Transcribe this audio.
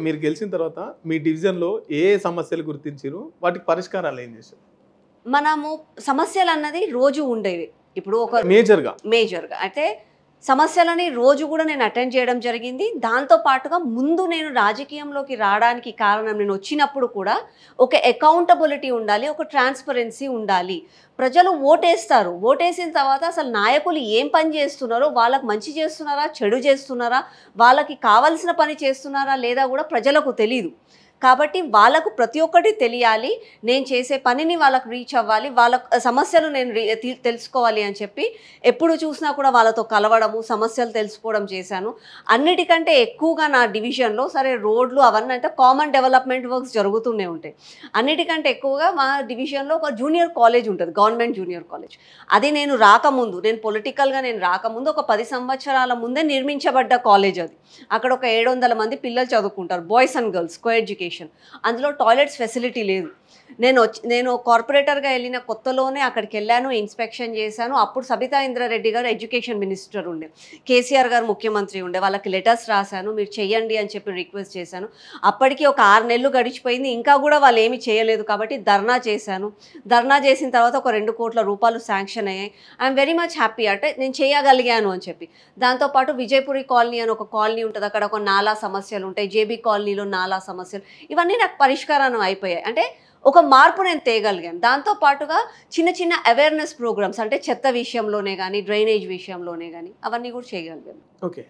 మీరు గెలిచిన తర్వాత మీ డివిజన్లో ఏ సమస్యలు గుర్తించారు, వాటికి పరిష్కారాలు ఏం చేశారు? మనము సమస్యలు అన్నది రోజు ఉండేవి. ఇప్పుడు ఒక మేజర్గా అయితే సమస్యలని రోజు కూడా నేను అటెండ్ చేయడం జరిగింది. దాంతో పాటుగా ముందు నేను రాజకీయంలోకి రావడానికి కారణం, నేను వచ్చినప్పుడు కూడా ఒక అకౌంటబిలిటీ ఉండాలి, ఒక ట్రాన్స్పరెన్సీ ఉండాలి. ప్రజలు ఓటేస్తారు. ఓటేసిన తర్వాత అసలు నాయకులు ఏం పని చేస్తున్నారో, వాళ్ళకు మంచి చేస్తున్నారా, చెడు చేస్తున్నారా, వాళ్ళకి కావాల్సిన పని చేస్తున్నారా లేదా కూడా ప్రజలకు తెలీదు. కాబట్టి వాళ్ళకు ప్రతి ఒక్కటి తెలియాలి, నేను చేసే పనిని వాళ్ళకు రీచ్ అవ్వాలి, వాళ్ళ సమస్యలు నేను తెలుసుకోవాలి అని చెప్పి ఎప్పుడు చూసినా కూడా వాళ్ళతో కలవడము, సమస్యలు తెలుసుకోవడం చేశాను. అన్నిటికంటే ఎక్కువగా నా డివిజన్లో సరే రోడ్లు అవన్నీ అంటే కామన్ డెవలప్మెంట్ వర్క్స్ జరుగుతూనే ఉంటాయి. అన్నిటికంటే ఎక్కువగా మా డివిజన్లో ఒక జూనియర్ కాలేజ్ ఉంటుంది, గవర్నమెంట్ జూనియర్ కాలేజ్. అది నేను రాకముందు, నేను పొలిటికల్గా రాకముందు ఒక 10 సంవత్సరాల ముందే నిర్మించబడ్డ కాలేజ్ అది. అక్కడ ఒక 700 మంది పిల్లలు చదువుకుంటారు, boys and girls, co education. అందులో టాయిలెట్స్ ఫెసిలిటీ లేదు. నేను కార్పొరేటర్గా వెళ్ళిన కొత్తలోనే అక్కడికి వెళ్ళాను, ఇన్స్పెక్షన్ చేశాను. అప్పుడు సబితా ఇంద్రారెడ్డి గారు ఎడ్యుకేషన్ మినిస్టర్ ఉండే, కేసీఆర్ గారు ముఖ్యమంత్రి ఉండే. వాళ్ళకి లెటర్స్ రాశాను, మీరు చెయ్యండి అని చెప్పి రిక్వెస్ట్ చేశాను. అప్పటికి ఒక 6 నెలలు గడిచిపోయింది, ఇంకా కూడా వాళ్ళు ఏమీ చేయలేదు. కాబట్టి ధర్నా చేశాను. ధర్నా చేసిన తర్వాత ఒక 2 కోట్ల రూపాయలు శాంక్షన్ అయ్యాయి. ఐఎమ్ వెరీ మచ్ హ్యాపీ, అంటే నేను చేయగలిగాను అని చెప్పి. దాంతోపాటు విజయపురి కాలనీ అని ఒక కాలనీ ఉంటుంది, అక్కడ ఒక నాలా సమస్యలు ఉంటాయి, జేబీ కాలనీలో నాలా సమస్యలు, ఇవన్నీ నాకు పరిష్కారం అయిపోయాయి. అంటే ఒక మార్పు నేను తేగలిగాను. దాంతోపాటుగా చిన్న చిన్న అవేర్నెస్ ప్రోగ్రామ్స్, అంటే చెత్త విషయంలోనే కానీ, డ్రైనేజ్ విషయంలోనే కానీ అవన్నీ కూడా చేయగలిగాను. ఓకే.